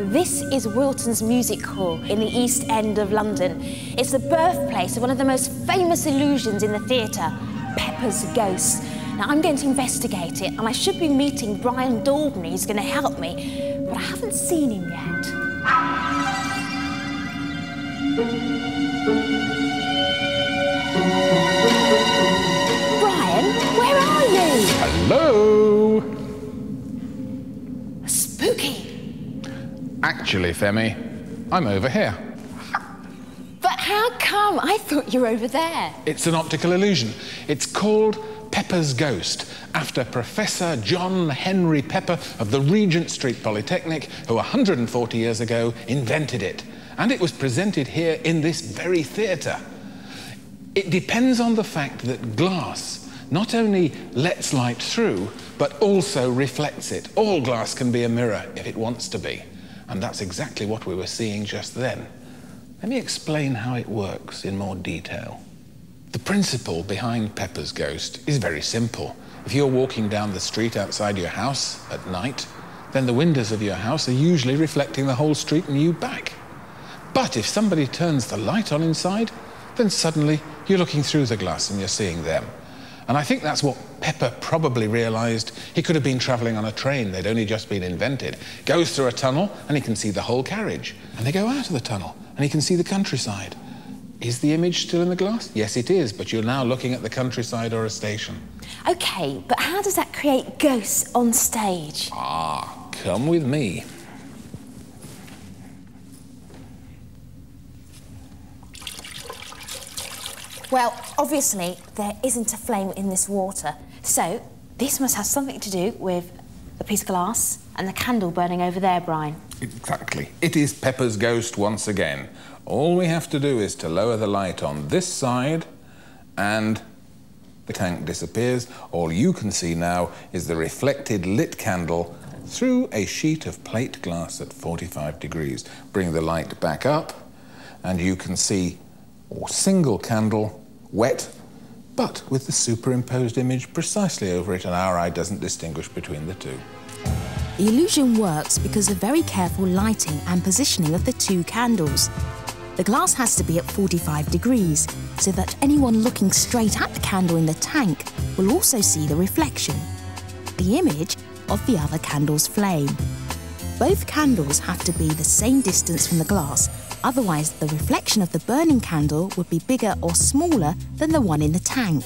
This is Wilton's Music Hall in the East End of London. It's the birthplace of one of the most famous illusions in the theatre, Pepper's Ghost. Now, I'm going to investigate it, and I should be meeting Brian Daubney, who's going to help me, but I haven't seen him yet. Brian, where are you? Hello! Spooky. Actually, Femi, I'm over here. But how come? I thought you were over there. It's an optical illusion. It's called Pepper's Ghost, after Professor John Henry Pepper of the Regent Street Polytechnic, who 140 years ago invented it. And it was presented here in this very theatre. It depends on the fact that glass not only lets light through, but also reflects it. All glass can be a mirror if it wants to be. And that's exactly what we were seeing just then. Let me explain how it works in more detail. The principle behind Pepper's Ghost is very simple. If you're walking down the street outside your house at night, then the windows of your house are usually reflecting the whole street and you back. But if somebody turns the light on inside, then suddenly you're looking through the glass and you're seeing them. And I think that's what Pepper probably realised. He could have been travelling on a train, they'd only just been invented. Goes through a tunnel and he can see the whole carriage. And they go out of the tunnel and he can see the countryside. Is the image still in the glass? Yes, it is, but you're now looking at the countryside or a station. OK, but how does that create ghosts on stage? Ah, come with me. Well, obviously, there isn't a flame in this water. So, this must have something to do with the piece of glass and the candle burning over there, Brian. Exactly. It is Pepper's Ghost once again. All we have to do is to lower the light on this side and the tank disappears. All you can see now is the reflected lit candle through a sheet of plate glass at 45 degrees. Bring the light back up and you can see a single candle, wet, but with the superimposed image precisely over it, and our eye doesn't distinguish between the two. The illusion works because of very careful lighting and positioning of the two candles. The glass has to be at 45 degrees, so that anyone looking straight at the candle in the tank will also see the reflection, the image of the other candle's flame. Both candles have to be the same distance from the glass, otherwise the reflection of the burning candle would be bigger or smaller than the one in the tank.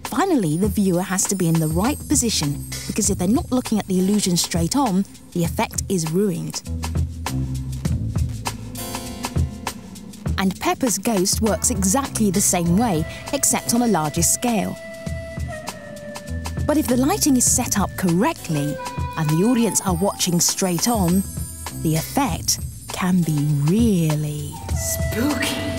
Finally, the viewer has to be in the right position, because if they're not looking at the illusion straight on, the effect is ruined. And Pepper's Ghost works exactly the same way, except on a larger scale. But if the lighting is set up correctly, and the audience are watching straight on, the effect can be really spooky.